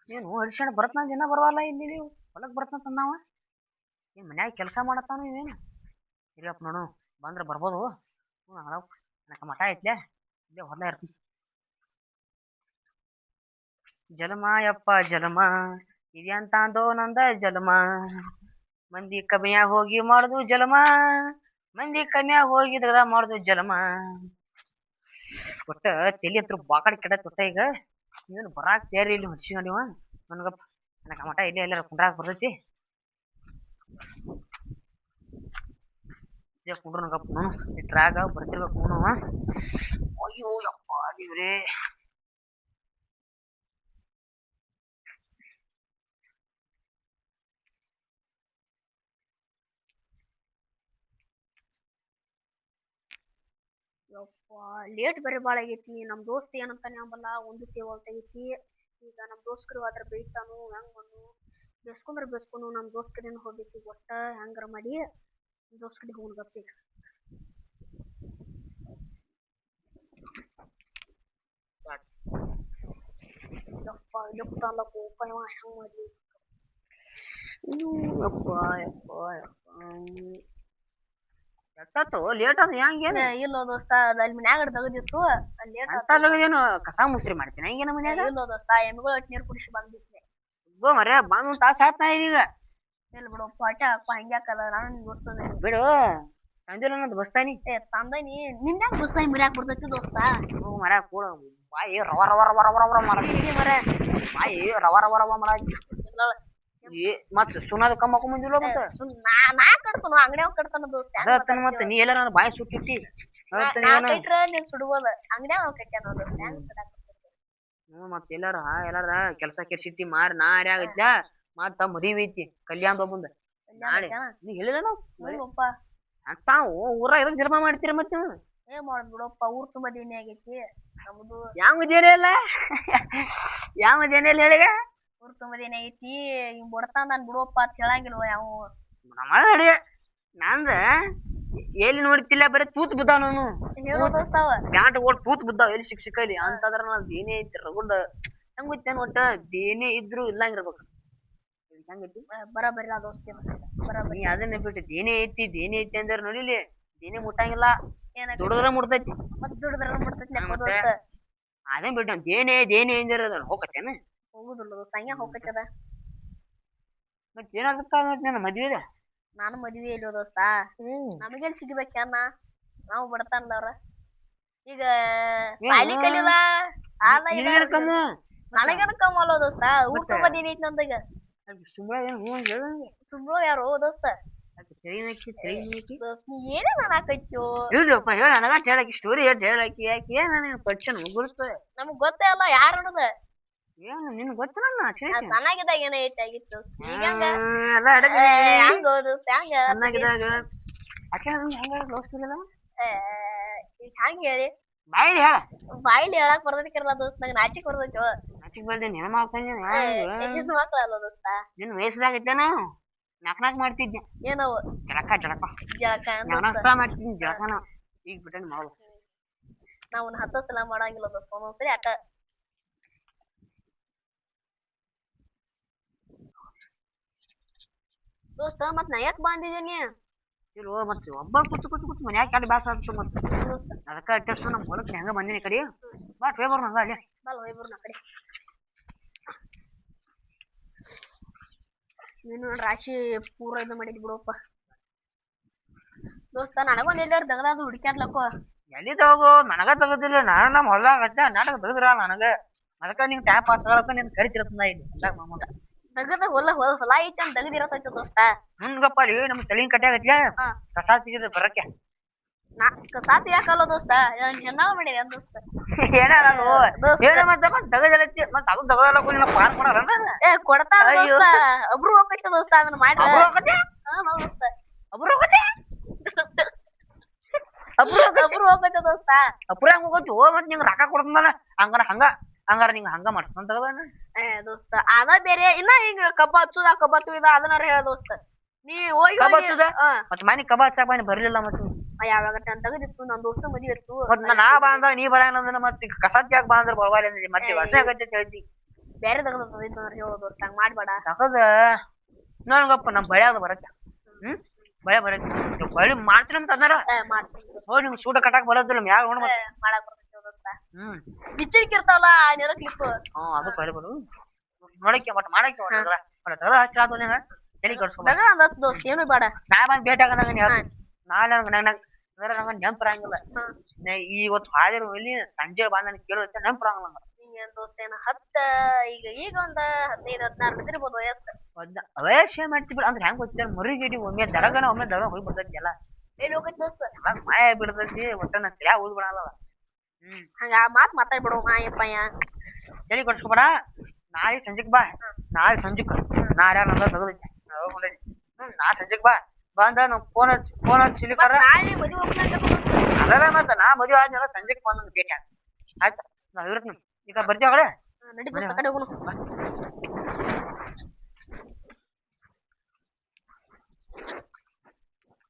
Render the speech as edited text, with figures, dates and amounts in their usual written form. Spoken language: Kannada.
ಏನು ಹರಿಶಣ್ಣ ಬರತ್ನ ದಿನ ಬರವಲ್ಲ ಇಲ್ಲಿ ನೀವು ಹೊಲಕ್ ಬರ್ತಂತ ನಾವ ಏನ್ ಮನ್ಯಾಗ ಕೆಲಸ ಮಾಡತ್ತಾನು ಏನು ಇಲ್ಲಪ್ಪ ನೋಡು ಬಂದ್ರ ಬರ್ಬೋದು ನನಕ ಮಠ ಐತ್ಲೆ ಇಲ್ಲೇ ಹೊಲ ಇರ್ತೀನಿ ಜಲಮ ಯಪ್ಪ ಜಲಮ ಇದೆಂತ ಅಂದೋ ನಂದ ಜಲಮ ಮಂದಿ ಕಮ್ಮಿಯಾಗ ಹೋಗಿ ಮಾಡುದು ಜಲಮ ಮಂದಿ ಕಮ್ಮಿಯಾಗ ಹೋಗಿ ದಗದ ಮಾಡುದು ಜಲಮ ಒಟ್ಟ ತಲಿ ಹತ್ರ ಬಾಕಡ್ ಕೆಡತ್ ಒಟ್ಟ ಈಗ ನೀನು ಬರಾಕ್ ತಯಾರಿ ಇಲ್ಲಿ ಹಚ್ಚಿಕೊಂಡಿವ ನನ್ಗಪ್ಪ ನನಕ ಮಠ ಇಲ್ಲೇ ಎಲ್ಲಾರ ಕುಂಡ್ರಾಕ್ ಬರ್ತೈತಿ ಕುಂಡ್ರ ನಗಪ್ಪ ನೋನು ಟ್ರಾಗ ಬರ್ತಿರ್ಬೇಕು ನೋವ ಅಯ್ಯೋ ಯಪ್ಪ ದೇವ್ರೇ ಯಪ್ಪ ಲೇಟ್ ಬರೀ ಭಾಳ ಆಗೈತಿ ನಮ್ಮ ದೋಸ್ತ್ ಏನಂತಾನೆ ಅಂಬಲ್ಲ ಒಂದು ತೇವಲ್ತಾಗೈತಿ ಈಗ ನಮ್ಮ ದೋಸ್ಕರು ಅದ್ರ ಬೈತಾನು ಹೆಂಗ್ ಮಣ್ಣು ಬೇಸ್ಕೊಂಡು ನಮ್ಮ ದೋಸ್ತ್ ಕಡೆನ ಹೋಗ್ಬೇಕು ಒಟ್ಟ ಹೆಂಗಾರ ಮಾಡಿ ದೋಸ್ತ್ ಕಡೆ ಹೋಗ್ಬೇಕು ಯಪ್ಪ ಇಲ್ಲಪ್ಪ ಕೋಪ ಇವ ಹೆಂಗ್ ಮಾಡ್ಲಿ ಯಪ್ಪ ಯಪ್ಪ ಯಪ್ಪ ಎಷ್ಟಾತು ಲೇಟ್ ಅದ ಹೆಂಗೇನ ಇಲ್ಲೋ ದೋಸ್ತ ಅಲ್ಲಿ ಮನ್ಯಾಗ ತೆಗದಿತ್ತು ಅಲ್ಲಿ ಲೇಟ್ ಅಂತೇನು ಕಸ ಮುಸ್ರಿ ಮಾಡ್ತೀನಿ ಹಂಗೇನ ಮನ್ಯಾಗ ಇಲ್ಲೋ ದೋಸ್ತ ಎಮ್ಮಿಗಳು ಒಟ್ಟು ನೀರು ಕುಡಿಸಿ ಬಂದಿದ್ದೆ ಗೋ ಮರ ಬಂದ್ ಒಂದ್ ತಾಸ ಆಯ್ತ ಈಗ ಇಲ್ಲ ಬಿಡು ಪಾಠ ಅಪ್ಪ ಹಂಗ್ಯಾಕಲ್ಲ ನಾನು ನಿನ್ ದೋಸ್ತ ಬಿಡು ತಂದಿಲ್ಲ ಅನ್ನೋದು ಬಸ್ತಾನಿ ತಂದನಿ ನಿಂದ ಬಸ್ತಾನಿ ಮರ್ಯಾಕ್ ಬರ್ತೈತಿ ದೋಸ್ತ ಮರ ಕೂಡ ಬಾಯಿ ರವ ರವ ರವ ರವ ರವ ಮಾಡ ಮರ ಬಾಯಿ ರವ ರವ ರವ ಮಾಡ ಮತ್ ಸುನಾದ ಕಮ್ಮ ಮುಂದಿಲ್ಲ ಮತ್ತ ನಾ ಕಡ್ತಾನು ಅಂಗಡಿಯಾಗ ಕಡ್ತಾನ ದೋಸ್ತ ಅದತ್ತನ ಮತ್ತ ನೀ ಎಲ್ಲ ನನ್ನ ಬಾಯಿ ಸುಟ್ಟಿಟ್ಟಿ ಕಟ್ರ ನೀನ್ ಸುಡ್ಬೋದ ಅಂಗಡಿಯಾಗ ಕಟ್ಟ್ಯಾನ ದೋಸ್ತ ಹೆಂಗ್ ಸುಡಾಕ ಮತ್ ಎಲ್ಲಾರ ಕೆಲ್ಸ ಕೆರ್ಸಿಟ್ಟಿ ಮಾರಿ ನಾ ಆಗೈತ್ಲ ಮತ್ತ ಮದುವೆ ಐತಿ ಕಲ್ಯಾಣದ ಒಬ್ಬಂದ ನಾಳೆ ನೀ ಹೇಳಿದ ಅಂತ ಊರ ಇದಕ್ ಜನ್ಮ ಮಾಡ್ತೀರ ಮತ್ತೆ ಏನ್ ಮಾಡ್ ಬಿಡಪ್ಪ ಊರ್ ತುಂಬಾ ದಿನ ಆಗೈತಿ ನಮ್ದು ಯಾವ ಮದೇನೆ ಇಲ್ಲ ಯಾವ ಮದೇನೆ ಇಲ್ಲ ಹೇಳಿಗ ಊರ್ ತುಂಬಾ ದಿನ ಐತಿ ಹಿಂಗ್ ಬಡತಾನ ನಾನ್ ಬಿಡುವಪ್ಪ ಅಂತ ಹೇಳಂಗಿಲ್ವ ಯಾವ ಮಾಡಿ ನಂದ ಎಲ್ಲಿ ನೋಡ್ತಿಲ್ಲ ಬರೀ ತೂತ್ ಬಿದ್ದಾವ ನಾನು ಪ್ಯಾಂಟ್ ಓಟ್ ತೂತ್ ಬಿದ್ದಾವ ಎಲ್ಲಿ ಸಿಕ್ಕಲಿ ಅಂತಂದ್ರ ನಾನ್ ಏನೇ ಐತಿ ರಗುಡ್ ಹೆಂಗ್ ಗೊತ್ತೇನ್ ಒಟ್ಟ ಏನೇ ಇದ್ರು ಇಲ್ಲಂಗಿರ್ಬೇಕು ಹೆಂಗೈತಿ ಬರಬರಿ ದೋಸ್ತಿ ನೀ ಅದನ್ನ ಬಿಟ್ಟು ದೇನೇ ಐತಿ ಅಂದ್ರ ನೋಡಿಲಿ ದೇನೇ ಮುಟ್ಟಂಗಿಲ್ಲ ದುಡಿದ್ರ ಮುಡ್ತೈತಿ ಮತ್ ದುಡಿದ್ರ ಮುಡ್ತೈತಿ ಅದೇ ಬಿಟ್ಟು ದೇನೇ ಅಂದ್ರ ಹೋಗತ್ತೇನ ಹೋಗುದಿಲ್ಲ ಸಂಜೆ ಹೋಗತ್ತದ ಮತ್ ಏನಾಗತ್ತ ನನ್ನ ಮದ್ವೆದ ನಾನು ಮದ್ವೆ ಇಲ್ಲ ದೋಸ್ತ ನಮಗೇನ್ ಸಿಗ್ಬೇಕನ್ನ ನಾವು ಬಡತಾನದವ್ರ ಈಗ ಸಾಲಿ ಕಲಿದ ನನಗೇನ ಕಮ್ಮ ಅಲ್ಲ ದೋಸ್ತ ಊಟ ತುಂಬಾ ದಿನ ಐತಿ ನಂದಾಗ ಸುಮ್ಳು ಯಾರು ದೋಸ್ತ ಏನೇ ನಾನಾಕೈತ್ಯೋ ಇಲ್ಲಪ್ಪ ಹೇಳ ನನಗ ಹೇಳಕಿ ಸ್ಟೋರಿ ಹೇಳಕಿ ಯಾಕೆ ಏನ ಪಡ್ಸನ್ ಗುರುತ ನಮಗ್ ಗೊತ್ತೇ ಅಲ್ಲ ಯಾರು ಅನ್ನೋದ ಏನು ನಿನ್ ಗೊತ್ತಿಲ್ಲ ಸಣ್ಣಾಗಿದ್ದಾಗ ಏನೋ ಐತಿ ಆಗಿತ್ತು ಈಗ ಸಣ್ಣಾಗಿದ್ದಾಗ ಈಗ ಹಂಗ ಹೇಳಿ ಬಾಯಿಲಿ ಹೇಳ ಬಾಯಿಲಿ ಹೇಳಕ್ ಬರ್ತೈತಿರಲ್ಲ ದೋಸ್ತ ನಂಗೆ ನಾಚಿಕ್ ಬರ್ತೈತಿ ನಾಚಿಕ್ ಬರ್ದೆ ನೆನ ಮಾಡ್ತಾನೆ ಮಕ್ಕಳಲ್ಲ ದೋಸ್ತ ನಿನ್ ವಯಸ್ಸಾಗೈತೇನ ನಾಕ್ ಮಾಡ್ತಿದ್ದೆ ಏನವು ಜಳಕ ಮಾಡ್ತಿದ್ನಿ ಜಳಕನ ಈಗ ಬಿಟ್ಟೆ ಮಾಡು ನಾವು 10 ಸಲ ಮಾಡಂಗಿಲ್ಲ ದೋಸ್ತ ಒಂದೊಂದ್ಸರಿ ಅಟ ದೋಸ್ತ ಮತ್ ನಾ ಯಾಕೆ ಬಂದಿದ್ದೀನಿ ಇಲ್ವೋ ಮತ್ತೆ ಒಬ್ಬ ಕೂತು ಮನ್ಯಾಗ ಕಾಡಿ ಬಾಸ ಆಗ್ತು ಮತ್ತೆ ಅದಕ್ಕೆ ಅಟ್ಟೆಸ್ ನಮ್ಮ ಹೊಲಕ್ಕೆ ಹೆಂಗ ಬಂದಿನಿ ಕಡೆ ಬಾ ಹೋಗ್ಬರ್ ನಂಗ ಅಲ್ಲೇ ಹೋಗ್ಬರ್ ನಾ ಕಡೆ ನೀನು ರಾಶಿ ಪೂರ ಇದು ಮಾಡಿದ್ ಬಿಡಪ್ಪ ದೋಸ್ತ ನನಗೊಂದು ಎಲ್ಲಾರು ದಗದಾದು ಹುಡುಕ್ಯಾಡ್ಲಕ್ಕೋ ಎಲ್ಲಿ ತಗೋ ನನಗ ತಗೋದಿಲ್ಲ ನಾನು ನಮ್ಮ ಹೊಲ ನಾಟಕ ತೆಗದ್ರ ನನಗ ಅದಕ್ಕ ನಿಂಗೆ ಟ್ಯಾಪ್ ಪಾಸ್ ಆಗಕ್ಕ ನೀನ್ ಕರಿತಿರತ್ತ ಇಲ್ಲಿ ಮಾಮೂಲ ದಗದ ಹೊಲ ಐತಿ ಅಂತ ದಗದಿರತೈತೆ ದೋಸ್ತ ಮುಂದ್ಗಪ್ಪ ಅಲ್ಲಿ ನಮ್ಮ ತಳಿನ ಕಟ್ಟಾಗತ್ಲ ಕಸ ಸಿಗಿದ ಬರಕ್ಕೆ ಕಸ ಯಾಕಲ್ಲ ದೋಸ್ತ ಹೆಣ್ಣಾಳ ಮಾಡಿದೆ ದೋಸ್ತ ದಗದಲತ್ತಿ ಮತ್ತೆ ಅದು ದಗದಲ್ಲ ಪಾನ್ ಕೊಡಲ್ಲ ಕೊಡ್ತಾನ ಒಬ್ರು ಹೋಗೈತೆ ದೋಸ್ತ ಅದನ್ನ ಮಾಡಿ ದೋಸ್ತ ಒಬ್ರು ಹೋಗೈತೆ ದೋಸ್ತ ಅಪುರ ಹೋಗೋದು ಮತ್ ನಿಂಗ ರೊಕ್ಕ ಕೊಡ್ತಂದಲ್ಲ ಹಂಗಾರ ನಿಂಗ ಹಂಗ ಮಾಡ್ಸ್ಕೊಂತ ದೋಸ್ತ ಅದ ಬೇರೆ ಇನ್ನ ಈಗ ಕಬ್ಬ ಹಚ್ಚುದ ಅದನ್ನಾರ ಹೇಳ ದೋಸ್ತ ನೀ ಹೋಗಿ ಮತ್ ಮನಿ ಕಬಾ ಹಚ್ಚಾಕ ಮನಿ ಬರ್ಲಿಲ್ಲ ಮತ್ತೆ ಯಾವಾಗ ತೆಗದಿತ್ತು ನನ್ ದೋಸ್ತ ಮದ್ವೆ ಇತ್ತು ಮತ್ ನಾ ಬಂದ ನೀ ಬರಂಗ ಮತ್ತೆ ಕಸಾತ್ ಯಾಕೆ ಬಂದ್ರ ಬರಬಾರ ಮತ್ತೆ ವರ್ಷ ಆಗತ್ತೆ ಹೇಳ್ತಿ ಬೇರೆ ತಗೊಂಡ್ರಿ ಹೇಳೋ ದೋಸ್ತ ಹಂಗ ಮಾಡ್ಬೇಡ. ತಗದ ನನಗಪ್ಪ ನಮ್ ಬಳೆ ಅದು ಬರತ್ತೆ. ಬಳೆ ಬರತ್ತೆ ಬಳಿ ಮಾಡ್ತೀನಿ ಅಂತ ಅದಾರ. ಮಾಡ್ತೀನಿ ನೋಡಿ ನಿಮ್ಗೆ ಸೂಟ ಕಟ್ಟಾಕ್ ಬರೋದಿಲ್ಲ ಮ್ಯಾಗ ನೋಡ್ ಮತ್ತೆ. ಮಾಡಕ್ ಬರ್ತೈತಿ ದೋಸ್ತ. ಬಿಚ್ಚಿಕ್ ಇರ್ತಾವಲ್ಲ ನೆಲಕ್ಲಿಕ್ಕು. ಅದು ಬಳಿ ಬರು ನೋಡಕ್ಕೆ ಮಟ್ ಮಾಡಕ್ಕೆ ತಗದ ಹಚ್ಚಾದ ತಲೆ ಕಡ್ಸ್ಕೊಬೇಡ ದೋಸ್ತ ಏನು ಬೇಡ. ನಾ ಬಂದ್ ಭೇಟಿ ಆಗ ನಾಳೆ ನಂಗೆ ನೆಂಪರಂಗಿಲ್ಲ. ಇವತ್ತು ಹಾದಿರ ಇಲ್ಲಿ ಸಂಜೆ ಬಂದ ಕೇಳೋತ್ತೆ ನೆಂಪರಂಗಿಲ್ಲ. ದೋಸ್ತ ಏನ ಈಗ ಒಂದ್ 15-16 ಇರ್ಬೋದು ವಯಸ್ಸು. ವಯಸ್ಸೇ ಮಾಡ್ತಿ ಬಿಡ ಅಂದ್ರೆ ಹೆಂಗ್ ಗೊತ್ತ ಮರಿಗಿಡಿ ಒಮ್ಮೆ ದರಗನ ಒಮ್ಮೆ ದರ ಹೋಗಿ ಬಿಡ್ತೈತಿ ಎಲ್ಲ. ಎಲ್ಲಿ ಹೋಗೈತಿ ದೋಸ್ತ? ಮಾಯ ಬಿಡ್ತೈತಿ ಒಟ್ಟ ನಾ ತಲೆ ಓದ್ ಬಿಡಲ್ಲ. ಹಂಗ ಆ ಮಾತ್ ಮಾತಾಡ್ಬಿಡು ಮಾಯಪ್ಪಯ್ಯ. ತಲೆ ಕಡ್ಸ್ಕೊಬೇಡ. ನಾಳೆ ಸಂಜೆಕ್ ಬಾ. ನಾಳೆ ಸಂಜೆಕ್ ನಾಳೆ ನಂದ ತಗದೈತಿ. ನಾ ಸಂಜೆಕ್ ಬಾ ಬಂದ ನಮ್ ಫೋನ್ ಹಚ್ಚಿಲಿಕಾರ ಅದರ ಮತ್ತ ನಾ ಮದುವೆ ಆದ್ಮೇಲೆ ಸಂಜೆಕ್ ಬಂದ್ ಭೇಟಿ ಆಗ ಆಯ್ತಾ. ನಾವ್ ಇರ್ತೀನಿ ಈಗ ಬರ್ತೀವಿ ಆ ಕಡೆ. ನಡಿ ದೋಸ್ತ ಕಡೆ ಹೋಗೋಣ.